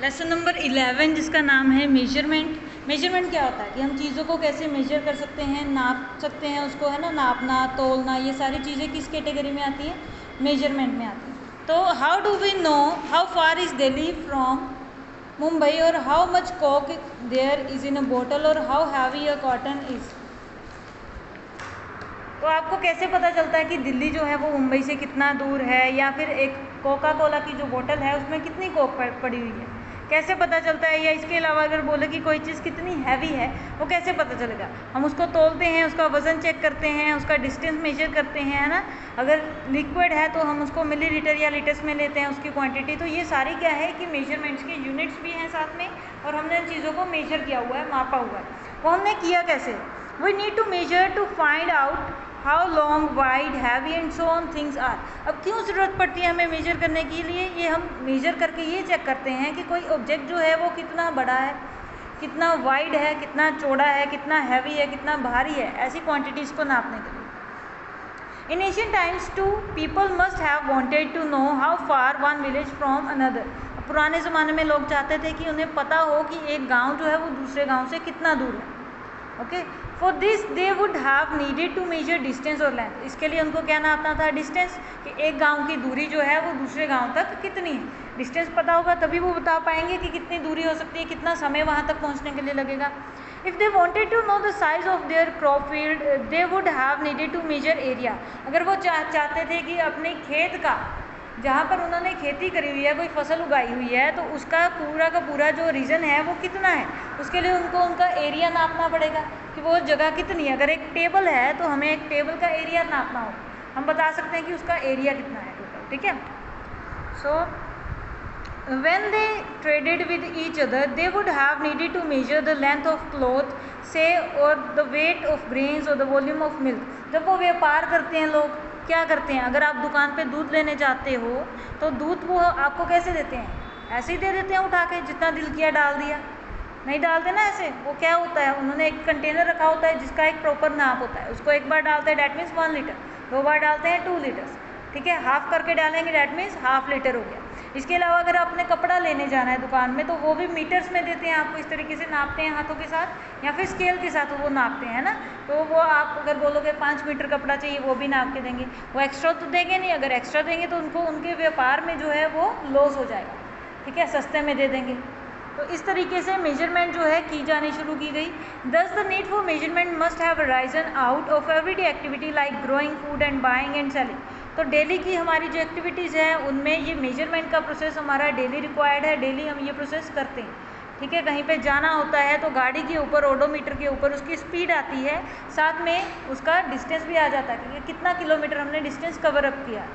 Lesson number 11 जिसका नाम है मेजरमेंट। मेजरमेंट क्या होता है कि हम चीज़ों को कैसे मेजर कर सकते हैं, नाप सकते हैं उसको, है ना, नापना, तोलना, ये सारी चीज़ें किस कैटेगरी में आती है, मेजरमेंट में आती है। तो how do we know how far is Delhi from Mumbai और how much coke there is in a bottle और how heavy a cotton is. तो आपको कैसे पता चलता है कि दिल्ली जो है वो मुंबई से कितना दूर है, या फिर एक कोका कोला की जो बोतल है उसमें कितनी कोक पड़ी हुई है, कैसे पता चलता है। या इसके अलावा अगर बोले कि कोई चीज़ कितनी हैवी है, वो कैसे पता चलेगा। हम उसको तोलते हैं, उसका वज़न चेक करते हैं, उसका डिस्टेंस मेजर करते हैं, है ना। अगर लिक्विड है तो हम उसको मिलीलीटर या लीटर्स में लेते हैं उसकी क्वांटिटी। तो ये सारी क्या है कि मेजरमेंट्स के यूनिट्स भी हैं साथ में, और हमने इन चीज़ों को मेजर किया हुआ है, मापा हुआ है। वो हमने किया कैसे, we need to measure to find out how long, wide, heavy and so on things are. अब क्यों ज़रूरत पड़ती है हमें मेजर करने के लिए, ये हम मेजर करके ये चेक करते हैं कि कोई ऑब्जेक्ट जो है वो कितना बड़ा है, कितना वाइड है, कितना चौड़ा है, कितना हैवी है, कितना भारी है, ऐसी क्वांटिटीज़ को नापने के लिए। In Asian times too people must have wanted to know how far one village from another. पुराने ज़माने में लोग चाहते थे कि उन्हें पता हो कि एक गाँव जो है वो दूसरे गाँव से कितना दूर है। Okay, for this they would have needed to measure distance और लेंथ। इसके लिए उनको क्या नापना था, डिस्टेंस, कि एक गांव की दूरी जो है वो दूसरे गांव तक कितनी है। डिस्टेंस पता होगा तभी वो बता पाएंगे कि कितनी दूरी हो सकती है, कितना समय वहां तक पहुंचने के लिए लगेगा। If they wanted to know the size of their crop field they would have needed to measure area. अगर वो चाहते थे कि अपने खेत का, जहाँ पर उन्होंने खेती करी हुई है, कोई फसल उगाई हुई है, तो उसका का पूरा जो रीजन है वो कितना है, उसके लिए उनको उनका एरिया नापना पड़ेगा कि वो जगह कितनी है। अगर एक टेबल है तो हमें एक टेबल का एरिया नापना हो, हम बता सकते हैं कि उसका एरिया कितना है टोटल, ठीक है। सो when they traded with each other they would have needed to measure the length of cloth say or the weight of grains or the volume of milk। जब वो व्यापार करते हैं लोग क्या करते हैं, अगर आप दुकान पे दूध लेने जाते हो तो दूध वो आपको कैसे देते हैं, ऐसे ही दे देते हैं उठा के, जितना दिल किया डाल दिया, नहीं डालते ना ऐसे। वो क्या होता है, उन्होंने एक कंटेनर रखा होता है जिसका एक प्रॉपर नाप होता है, उसको एक बार डालते हैं डैट मीन्स 1 लीटर, 2 बार डालते हैं 2 लीटर्स, ठीक है, हाफ करके डालेंगे डैट मीन्स हाफ लीटर हो गया। इसके अलावा अगर आपने कपड़ा लेने जाना है दुकान में तो वो भी मीटर्स में देते हैं आपको, इस तरीके से नापते हैं हाथों के साथ या फिर स्केल के साथ वो नापते हैं ना। तो वो आप अगर बोलोगे 5 मीटर कपड़ा चाहिए वो भी नाप के देंगे, वो एक्स्ट्रा तो देंगे नहीं, अगर एक्स्ट्रा देंगे तो उनको उनके व्यापार में जो है वो लॉस हो जाएगा, ठीक है, सस्ते में दे देंगे। तो इस तरीके से मेजरमेंट जो है की जानी शुरू की गई। दस the need for measurement must have arisen out of everyday activity like growing food and buying and selling. तो डेली की हमारी जो एक्टिविटीज़ हैं उनमें ये मेजरमेंट का प्रोसेस हमारा डेली रिक्वायर्ड है, डेली हम ये प्रोसेस करते हैं, ठीक है। कहीं पे जाना होता है तो गाड़ी के ऊपर, ओडोमीटर के ऊपर उसकी स्पीड आती है, साथ में उसका डिस्टेंस भी आ जाता है कि कितना किलोमीटर हमने डिस्टेंस कवर अप किया।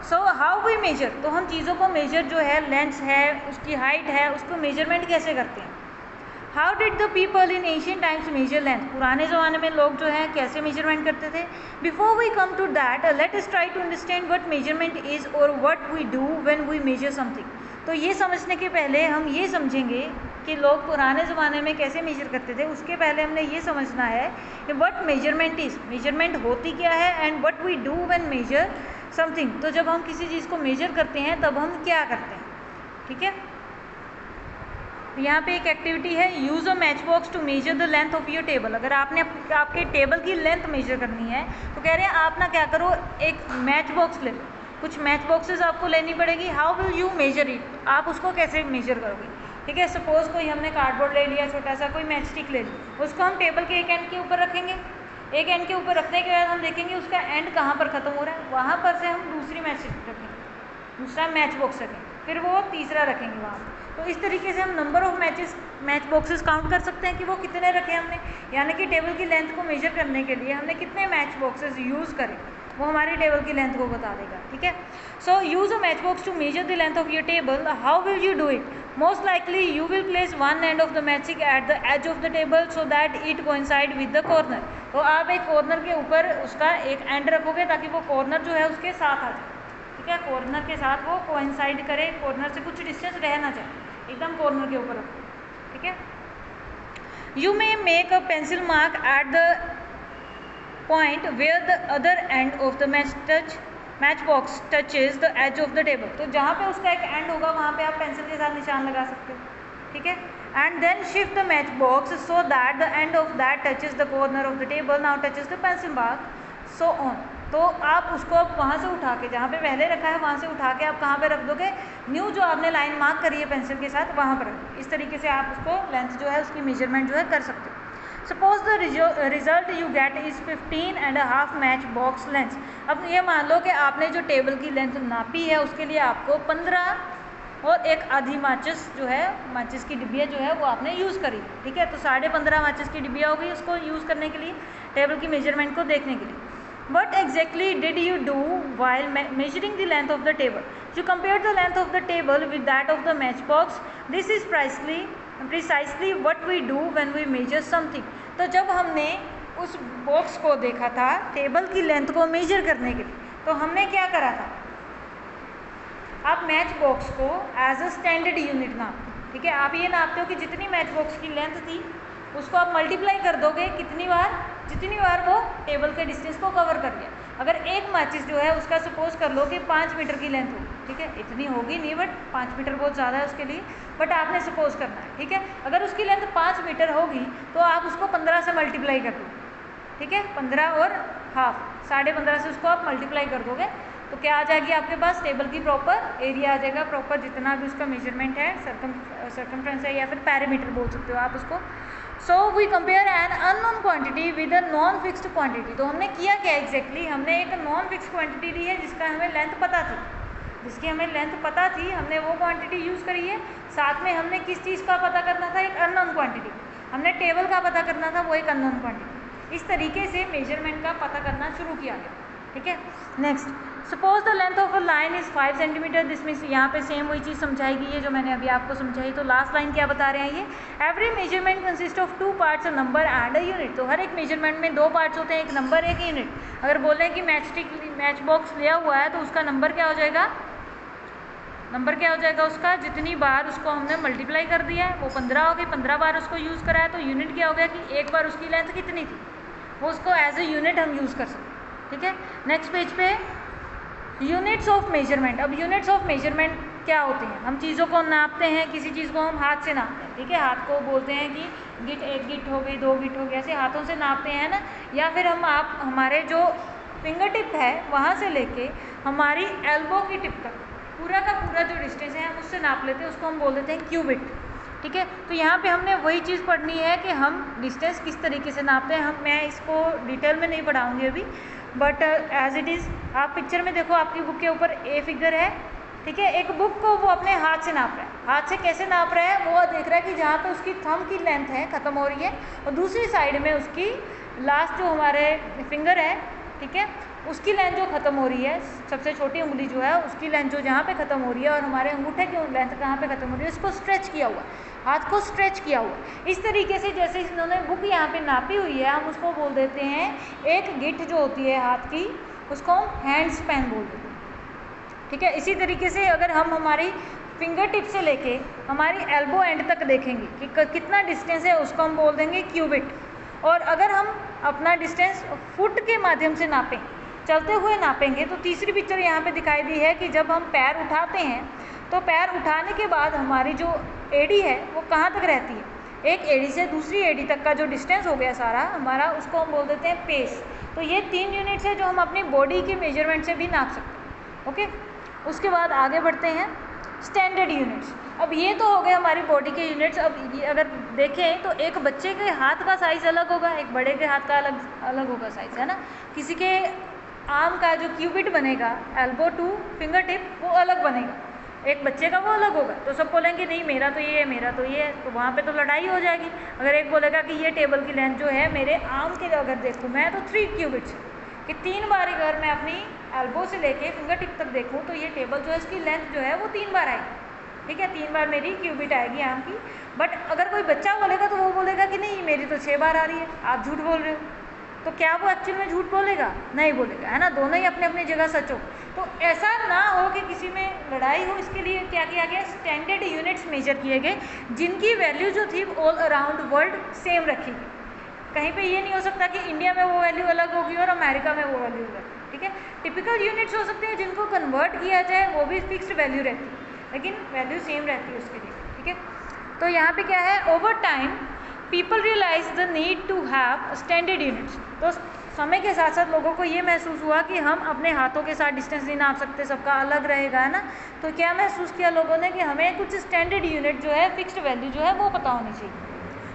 सो हाउ वी मेजर, तो हम चीज़ों को मेजर जो है, लेंथ है, उसकी हाइट है, उसको मेजरमेंट कैसे करते हैं। How did the people in Asian times major length, पुराने ज़माने में लोग जो है कैसे मेजरमेंट करते थे। Before we come to that let us try to understand what measurement is और what we do when we measure something. तो ये समझने के पहले हम ये समझेंगे कि लोग पुराने ज़माने में कैसे मेजर करते थे, उसके पहले हमने ये समझना है कि व्हाट मेजरमेंट इज़, मेजरमेंट होती क्या है, and what we do when measure something. तो जब हम किसी चीज़ को मेजर करते हैं तब हम क्या करते हैं, ठीक है। यहाँ पे एक एक्टिविटी है, use a match box to measure the length of your table. अगर आपने आपके टेबल की लेंथ मेजर करनी है तो कह रहे हैं आप ना क्या करो, एक मैच बॉक्स ले लो, कुछ मैच बॉक्सेस आपको लेनी पड़ेगी। How will you measure it, आप उसको कैसे मेजर करोगे, ठीक है। सपोज कोई हमने कार्डबोर्ड ले लिया छोटा सा, कोई मैच स्टिक ले ली, उसको हम टेबल के एक एंड के ऊपर रखेंगे, एक एंड के ऊपर रखने के बाद हम देखेंगे उसका एंड कहाँ पर ख़त्म हो रहा है, वहाँ पर से हम दूसरी मैच स्टिक रखेंगे, दूसरा मैच बॉक्स रखेंगे, फिर वो तीसरा रखेंगे वहाँ पर। तो इस तरीके से हम number of match boxes count कर सकते हैं कि वो कितने रखे हमने, यानी कि टेबल की लेंथ को मेजर करने के लिए हमने कितने मैच बॉक्सेस यूज़ करें, वो हमारी टेबल की लेंथ को बता देगा, ठीक है। So use a match box to measure the length of your table. How will you do it, most likely you will place one end of the match stick at the edge of the table so that it coincide with the corner. तो आप एक corner के ऊपर उसका एक and रखोगे ताकि वो कॉर्नर जो है उसके साथ आ जाए, ठीक है, कॉर्नर के साथ वो कोइंसाइड करे, कॉर्नर से कुछ डिस्टेंस रह ना जाए, एकदम कॉर्नर के ऊपर रखो, ठीक है। You may make a pencil mark at the point where the other end of the match touch match box touches the edge of the table, तो जहाँ पे उसका एक एंड होगा वहाँ पे आप पेंसिल के साथ निशान लगा सकते हो, ठीक है। And then shift the match box so that the end of that touches the corner of the table, now touches the pencil mark, so on. तो आप उसको अब वहाँ से उठा के, जहाँ पे पहले रखा है वहाँ से उठा के आप कहाँ पे रख दोगे, न्यू जो आपने लाइन मार्क करी है पेंसिल के साथ वहाँ पर रख। इस तरीके से आप उसको लेंथ जो है उसकी मेजरमेंट जो है कर सकते हो। Suppose the result you get is 15.5 match box length. अब ये मान लो कि आपने जो टेबल की लेंथ नापी है उसके लिए आपको 15 और एक आधी माचिस जो है, माचिस की डिब्बिया जो है वो आपने यूज़ करी, ठीक है। तो 15.5 माचिस की डिब्बिया हो गई उसको यूज़ करने के लिए, टेबल की मेजरमेंट को देखने के लिए। What exactly did you do while measuring the length of the table? You compared the length of the table with that of the matchbox. This is precisely what we do when we measure something. तो जब हमने उस box को देखा था table की length को major करने के लिए, तो हमने क्या करा था, आप मैच बॉक्स को एज अ स्टैंडर्ड यूनिट नापते, ठीक है। आप ये नापते हो कि जितनी मैच बॉक्स की लेंथ थी उसको आप मल्टीप्लाई कर दोगे कितनी बार, जितनी बार वो टेबल के डिस्टेंस को कवर कर लिया। अगर एक माचिस जो है उसका सपोज कर लो कि 5 मीटर की लेंथ होगी, ठीक है, इतनी होगी नहीं बट 5 मीटर बहुत ज़्यादा है उसके लिए, बट आपने सपोज करना है, ठीक है। अगर उसकी लेंथ 5 मीटर होगी तो आप उसको 15 से मल्टीप्लाई कर दो, ठीक है, 15 और हाफ 15.5 से उसको आप मल्टीप्लाई कर दोगे तो क्या आ जाएगी आपके पास, टेबल की प्रॉपर एरिया आ जाएगा, प्रॉपर जितना भी उसका मेजरमेंट है, सर्कमफ्रेंस है या फिर पैरामीटर बोल सकते हो आप उसको। So we compare an unknown quantity with a known fixed quantity. तो हमने किया क्या एग्जैक्टली, हमने एक नॉन फिक्स्ड क्वांटिटी ली है जिसका हमें लेंथ पता थी, जिसकी हमें लेंथ पता थी, हमने वो क्वांटिटी यूज़ करी है। साथ में हमने किस चीज़ का पता करना था, एक अननोन क्वांटिटी, हमने टेबल का पता करना था, वो एक अननोन क्वांटिटी। इस तरीके से मेजरमेंट का पता करना शुरू किया गया, ठीक है। Next, suppose the length of a line is 5 centimetre, this means यहाँ पे सेम वही चीज़ समझाएगी है जो मैंने अभी आपको समझाई। तो लास्ट लाइन क्या बता रहे हैं ये, every measurement consist of 2 parts, a number and a unit. तो हर एक मेजरमेंट में 2 पार्ट्स होते हैं, एक नंबर एक यूनिट। अगर बोलें कि मैच बॉक्स लिया हुआ है तो उसका नंबर क्या हो जाएगा, नंबर क्या हो जाएगा उसका, जितनी बार उसको हमने मल्टीप्लाई कर दिया है वो 15 होगी, 15 बार उसको यूज़ करा है तो यूनिट क्या हो गया कि एक बार उसकी लेंथ कितनी थी, वो उसको एज ए यूनिट हम यूज़ कर सकते हैं, ठीक है। नेक्स्ट पेज पे यूनिट्स ऑफ मेजरमेंट। अब यूनिट्स ऑफ मेजरमेंट क्या होते हैं, हम चीज़ों को नापते हैं, किसी चीज़ को हम हाथ से नापते हैं, ठीक है। हाथ को बोलते हैं कि गिट, 1 गिट हो गई, 2 गिट हो गई, ऐसे हाथों से नापते हैं ना। या फिर आप हमारे जो फिंगर टिप है वहाँ से लेके हमारी एल्बो की टिप तक पूरा का पूरा जो डिस्टेंस है हम उससे नाप लेते हैं, उसको हम बोल देते हैं क्यूबिट, ठीक है। तो यहाँ पे हमने वही चीज़ पढ़नी है कि हम डिस्टेंस किस तरीके से नापते हैं। मैं इसको डिटेल में नहीं पढ़ाऊँगी अभी, बट एज इट इज़ आप पिक्चर में देखो, आपकी बुक के ऊपर ए फिगर है, ठीक है। एक बुक को वो अपने हाथ से नाप रहा है, हाथ से कैसे नाप रहा है, वो देख रहा है कि जहाँ पे उसकी थंब की लेंथ है ख़त्म हो रही है और दूसरी साइड में उसकी लास्ट जो हमारे फिंगर है, ठीक है, उसकी लेंथ जो ख़त्म हो रही है, सबसे छोटी उंगली जो है उसकी लेंथ जो जहाँ पे ख़त्म हो रही है और हमारे अंगूठे की लेंथ कहाँ पे ख़त्म हो रही है, उसको स्ट्रेच किया हुआ, हाथ को स्ट्रेच किया हुआ। इस तरीके से जैसे इन्होंने बुक यहाँ पे नापी हुई है, हम उसको बोल देते हैं एक गिट जो होती है हाथ की, उसको हम हैंड स्पैन बोल देते हैं, ठीक है। इसी तरीके से अगर हम हमारी फिंगर टिप से लेके हमारी एल्बो एंड तक देखेंगे कि कितना डिस्टेंस है, उसको हम बोल देंगे क्यूबिट। और अगर हम अपना डिस्टेंस फुट के माध्यम से नापें, चलते हुए नापेंगे, तो तीसरी पिक्चर यहाँ पे दिखाई दी है कि जब हम पैर उठाते हैं तो पैर उठाने के बाद हमारी जो एड़ी है वो कहाँ तक रहती है, एक एड़ी से दूसरी एड़ी तक का जो डिस्टेंस हो गया सारा हमारा, उसको हम बोल देते हैं पेस। तो ये 3 यूनिट्स है जो हम अपनी बॉडी के मेजरमेंट से भी नाप सकते हैं, ओके। उसके बाद आगे बढ़ते हैं स्टैंडर्ड यूनिट्स। अब ये तो हो गए हमारी बॉडी के यूनिट्स। अब ये अगर देखें तो एक बच्चे के हाथ का साइज़ अलग होगा, एक बड़े के हाथ का अलग होगा साइज़, है ना। किसी के आर्म का जो क्यूबिट बनेगा, एल्बो टू फिंगर टिप, वो अलग बनेगा, एक बच्चे का वो अलग होगा। तो सब बोलेंगे नहीं मेरा तो ये है, मेरा तो ये है, तो वहाँ पे तो लड़ाई हो जाएगी। अगर एक बोलेगा कि ये टेबल की लेंथ जो है मेरे आर्म के अगर देखूँ मैं तो 3 क्यूबिट्स, कि 3 बार अगर मैं अपनी एल्बो से लेके फिंगर टिप तक देखूँ तो ये टेबल जो है इसकी लेंथ जो है वो 3 बार आएगी, ठीक है, 3 बार मेरी क्यूबिट आएगी आर्म की। बट अगर कोई बच्चा बोलेगा तो वो बोलेगा कि नहीं मेरी तो 6 बार आ रही है, आप झूठ बोल रहे हो। तो क्या वो एक्चुअल में झूठ बोलेगा? नहीं बोलेगा, है ना। दोनों ही अपने अपनी जगह सच हो। तो ऐसा ना हो कि किसी में लड़ाई हो, इसके लिए क्या किया गया, स्टैंडर्ड यूनिट्स मेजर किए गए जिनकी वैल्यू जो थी ऑल अराउंड वर्ल्ड सेम रखी गई। कहीं पे ये नहीं हो सकता कि इंडिया में वो वैल्यू अलग होगी और अमेरिका में वो वैल्यू अलग। ठीक है। टिपिकल यूनिट्स हो सकते हैं जिनको कन्वर्ट किया जाए, वो भी फिक्स्ड वैल्यू रहती है, लेकिन वैल्यू सेम रहती है उसके लिए, ठीक है। तो यहाँ पे क्या है, over time people realise the need to have standard units. तो समय के साथ साथ लोगों को ये महसूस हुआ कि हम अपने हाथों के साथ डिस्टेंस नहीं नाप सकते, सबका अलग रहेगा, है ना। तो क्या महसूस किया लोगों ने कि हमें कुछ स्टैंडर्ड यूनिट जो है, फिक्स्ड वैल्यू जो है वो पता होनी चाहिए।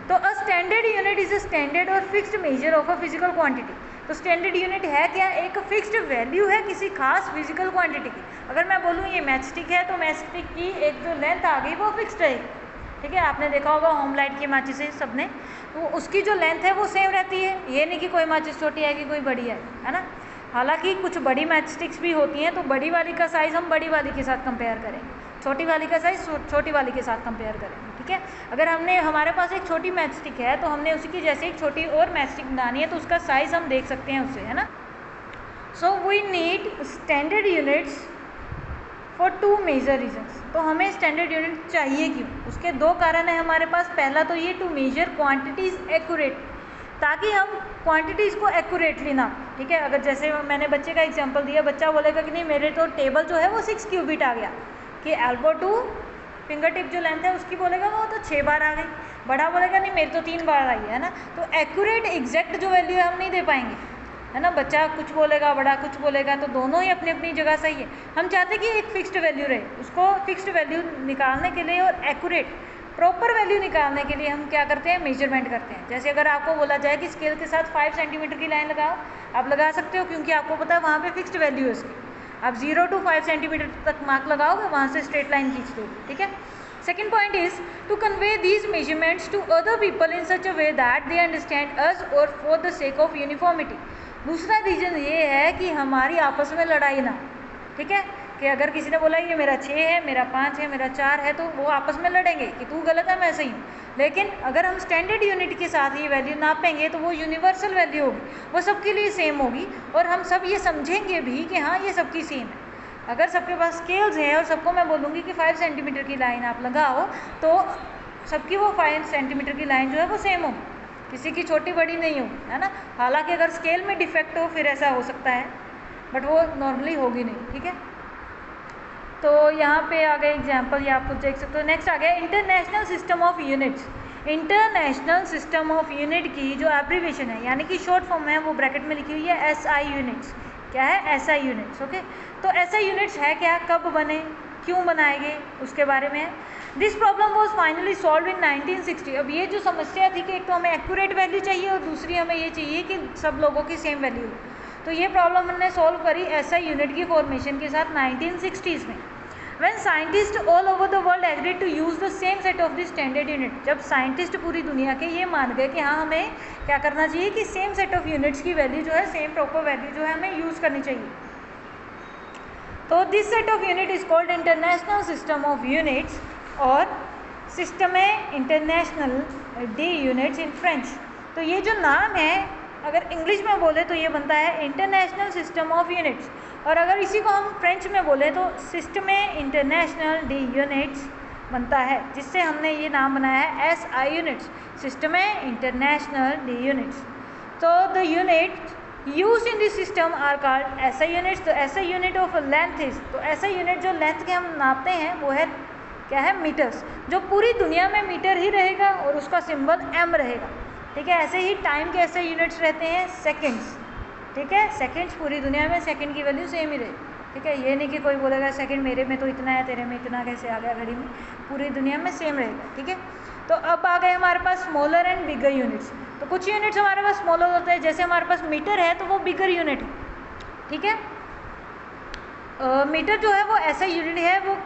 तो a standard unit is a standard और fixed measure of a physical quantity. तो स्टैंडर्ड यूनिट है क्या, एक फिक्स्ड वैल्यू है किसी खास फिजिकल क्वांटिटी की। अगर मैं बोलूँ ये मैच स्टिक है, तो मैच स्टिक की एक जो लेंथ आ गई वो फिक्स्ड रहेगी, ठीक है। आपने देखा होगा होम लाइट की माचिस है सबने, तो उसकी जो लेंथ है वो सेम रहती है, ये नहीं कि कोई माचिस छोटी आएगी कोई बड़ी है ना। हालांकि कुछ बड़ी मैच स्टिक्स भी होती हैं, तो बड़ी वाली का साइज़ हम बड़ी वाली के साथ कंपेयर करेंगे, छोटी वाली का साइज़ छोटी वाली के साथ कंपेयर करेंगे, ठीक है। अगर हमारे पास एक छोटी मैच स्टिक है, तो हमने उसी की जैसे एक छोटी और मैच स्टिक बनानी है, तो उसका साइज़ हम देख सकते हैं उससे, है ना। So we need standard units for two major reasons. तो हमें स्टैंडर्ड यूनिट चाहिए क्यों, उसके दो कारण है हमारे पास। पहला तो ये टू मेजर क्वांटिटीज़ एक्यूरेट, ताकि हम क्वांटिटीज़ को एक्यूरेटली ना, ठीक है। अगर जैसे मैंने बच्चे का एग्जांपल दिया, बच्चा बोलेगा कि नहीं मेरे तो टेबल जो है वो 6 क्यूबिट आ गया, कि एल्बो टू फिंगर टिप जो लेंथ है उसकी बोलेगा वो तो 6 बार आ गई, बड़ा बोलेगा नहीं मेरी तो 3 बार आई है ना। तो एक्यूरेट एग्जैक्ट जो वैल्यू है हम नहीं दे पाएंगे, है ना। बच्चा कुछ बोलेगा, बड़ा कुछ बोलेगा, तो दोनों ही अपनी अपनी जगह सही है। हम चाहते हैं कि एक फिक्स्ड वैल्यू रहे, उसको फिक्स्ड वैल्यू निकालने के लिए और एक्यूरेट प्रॉपर वैल्यू निकालने के लिए हम क्या करते हैं, मेजरमेंट करते हैं। जैसे अगर आपको बोला जाए कि स्केल के साथ 5 सेंटीमीटर की लाइन लगाओ, आप लगा सकते हो, क्योंकि आपको पता है वहाँ पे फिक्स्ड वैल्यू है उसकी। आप 0 to 5 सेंटीमीटर तक मार्क लगाओगे, वहाँ से स्ट्रेट लाइन खींच दो, ठीक है। Second point is to convey these measurements to other people in such a way that they understand us और for the sake of uniformity. दूसरा रीज़न ये है कि हमारी आपस में लड़ाई ना, ठीक है। कि अगर किसी ने बोला ये मेरा 6 है, मेरा 5 है, मेरा 4 है, तो वो आपस में लड़ेंगे कि तू गलत है मैं सही हूँ। लेकिन अगर हम स्टैंडर्ड यूनिट के साथ ये वैल्यू नापेंगे, तो वो यूनिवर्सल वैल्यू होगी, वो सबके लिए सेम होगी, और हम सब ये समझेंगे भी कि हाँ ये सबकी सेम है। अगर सबके पास स्केल्स हैं और सबको मैं बोलूँगी कि 5 सेंटीमीटर की लाइन आप लगाओ, तो सबकी वो 5 सेंटीमीटर की लाइन जो है वो सेम हो, किसी की छोटी बड़ी नहीं हो, है ना। हालांकि अगर स्केल में डिफेक्ट हो फिर ऐसा हो सकता है, बट वो नॉर्मली होगी नहीं, ठीक है। तो यहाँ पे आ गए एग्जाम्पल, ये आप कुछ देख सकते हो। नेक्स्ट आ गया international system of units. International system of unit की जो एब्रीविएशन है, यानी कि शॉर्ट फॉर्म है, वो ब्रैकेट में लिखी हुई है SI यूनिट्स। क्या है, SI यूनिट्स, ओके। तो SI यूनिट्स है क्या, कब बने, क्यों बनाए गए, उसके बारे में। This problem was finally solve in 1960। अब ये जो समस्या थी कि एक तो हमें एक्यूरेट वैल्यू चाहिए और दूसरी हमें ये चाहिए कि सब लोगों की सेम वैल्यू हो, तो ये प्रॉब्लम हमने सॉल्व करी SI यूनिट की फॉर्मेशन के साथ 1960s में। When scientists all over the world agreed to use the same set of the standard unit, जब साइंटिस्ट पूरी दुनिया के ये मान गए कि हाँ हमें क्या करना चाहिए कि सेम सेट ऑफ यूनिट्स की वैल्यू जो है, सेम प्रॉपर वैल्यू जो है हमें यूज़ करनी चाहिए। तो this set of unit is called international system of units, और सिस्टम है international de units in French. तो ये जो नाम है अगर इंग्लिश में बोले तो ये बनता है इंटरनेशनल सिस्टम ऑफ यूनिट्स, और अगर इसी को हम फ्रेंच में बोले तो सिस्टम इंटरनेशनल डी यूनिट्स बनता है, जिससे हमने ये नाम बनाया है SI units, system international de units. तो the units use in this system are called SI units. तो SI unit of length is, तो SI यूनिट जो लेंथ के हम नापते हैं वो है क्या है, मीटर्स। जो पूरी दुनिया में मीटर ही रहेगा और उसका सिंबल M रहेगा, ठीक है। ऐसे ही टाइम के SI यूनिट्स रहते हैं सेकेंड्स, ठीक है। सेकेंड्स पूरी दुनिया में सेकेंड की वैल्यू सेम ही रहे, ठीक है। ये नहीं कि कोई बोलेगा सेकेंड मेरे में तो इतना है, तेरे में इतना कैसे आ गया घड़ी में, पूरी दुनिया में सेम रहेगा, ठीक है। तो अब आ गए हमारे पास स्मॉलर एंड बिगर यूनिट्स। तो कुछ यूनिट्स हमारे पास स्मॉलर होते हैं, जैसे हमारे पास मीटर है तो वो बिगर यूनिट है, ठीक है। मीटर जो है वो ऐसा यूनिट है, वो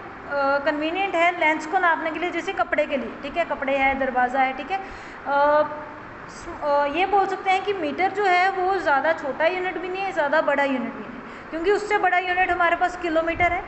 कन्वीनियंट है लेंथ्स को नापने के लिए, जैसे कपड़े के लिए, ठीक है। कपड़े है, दरवाज़ा है, ठीक है। ये बोल सकते हैं कि मीटर जो है वो ज़्यादा छोटा यूनिट भी नहीं है, ज़्यादा बड़ा यूनिट भी नहीं, क्योंकि उससे बड़ा यूनिट हमारे पास किलोमीटर है,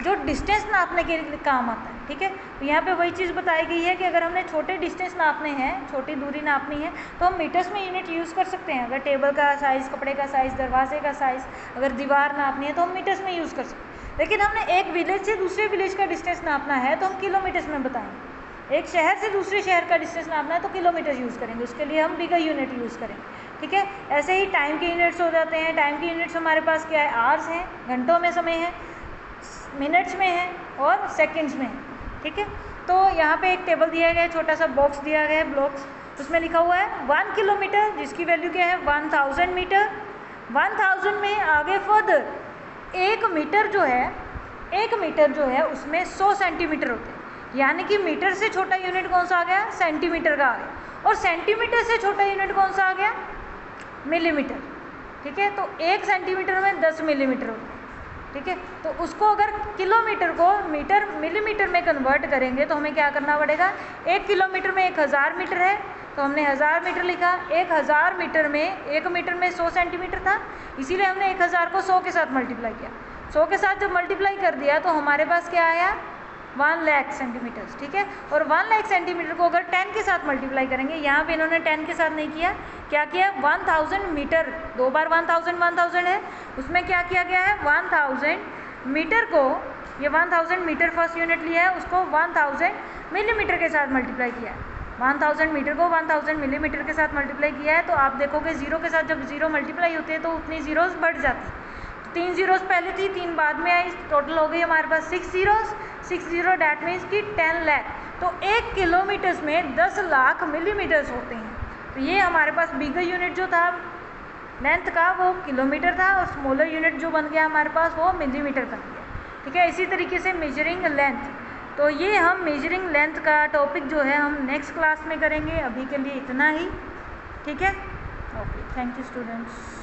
जो डिस्टेंस नापने के लिए काम आता है, ठीक है। तो यहाँ पे वही चीज़ बताई गई है कि अगर हमने छोटे डिस्टेंस नापने हैं, छोटी दूरी नापनी है, तो हम मीटर्स में यूनिट यूज़ कर सकते हैं। अगर टेबल का साइज़, कपड़े का साइज़, दरवाजे का साइज़, अगर दीवार नापनी है तो हम मीटर्स में यूज़ कर सकते हैं। लेकिन हमने एक विलेज से दूसरे विलेज का डिस्टेंस नापना है तो हम किलोमीटर्स में बताएंगे। एक शहर से दूसरे शहर का डिस्टेंस नापना है तो किलोमीटर यूज़ करेंगे, उसके लिए हम बिगर यूनिट यूज़ करेंगे। ठीक है। ऐसे ही टाइम के यूनिट्स हो जाते हैं। टाइम के यूनिट्स हमारे पास क्या है, आवर्स हैं, घंटों में समय है, मिनट्स में है और सेकंड्स में है, ठीक है। तो यहाँ पे एक टेबल दिया गया है, छोटा सा बॉक्स दिया गया है, ब्लॉक्स, उसमें लिखा हुआ है 1 किलोमीटर, जिसकी वैल्यू क्या है 1000 मीटर। 1000 में आगे फर्दर 1 मीटर जो है, 1 मीटर जो है उसमें 100 सेंटीमीटर होते हैं, यानी कि मीटर से छोटा यूनिट कौन सा आ गया, सेंटीमीटर का आ गया, और सेंटीमीटर से छोटा यूनिट कौन सा आ गया, मिलीमीटर, ठीक है। तो 1 सेंटीमीटर में 10 मिलीमीटर होते हैं, ठीक है। तो उसको अगर किलोमीटर को मीटर मिलीमीटर में कन्वर्ट करेंगे तो हमें क्या करना पड़ेगा, 1 किलोमीटर में 1000 मीटर है, तो हमने 1000 मीटर लिखा। 1000 मीटर में 1 मीटर में 100 सेंटीमीटर था, इसीलिए हमने 1000 को 100 के साथ मल्टीप्लाई किया। 100 के साथ जब मल्टीप्लाई कर दिया तो हमारे पास क्या आया, 1 लाख सेंटीमीटर्स, ठीक है। और 1 लाख सेंटीमीटर को अगर 10 के साथ मल्टीप्लाई करेंगे, यहाँ पे इन्होंने 10 के साथ नहीं किया, क्या किया, 1000 मीटर, 2 बार 1000 है, उसमें क्या किया गया है, 1000 मीटर को, ये 1000 मीटर फर्स्ट यूनिट लिया है, उसको 1000 मिलीमीटर के साथ मल्टीप्लाई किया है। 1000 मीटर को 1000 मिलीमीटर के साथ मल्टीप्लाई किया है, तो आप देखोगे जीरो के साथ जब जीरो मल्टीप्लाई होते हैं तो उतनी जीरोस बढ़ जाती है। 3 जीरोस पहले थी, 3 बाद में आई, टोटल हो गई हमारे पास 6 जीरोस, 6 जीरो डैट मीन्स कि 10 लाख। तो 1 किलोमीटर्स में 10 लाख मिलीमीटर्स होते हैं। तो ये हमारे पास बिगर यूनिट जो था लेंथ का वो किलोमीटर था, और स्मॉलर यूनिट जो बन गया हमारे पास वो मिलीमीटर बन गया, ठीक है। इसी तरीके से मेजरिंग लेंथ, तो ये हम मेजरिंग लेंथ का टॉपिक जो है हम नेक्स्ट क्लास में करेंगे। अभी के लिए इतना ही, ठीक है। Okay, thank you students.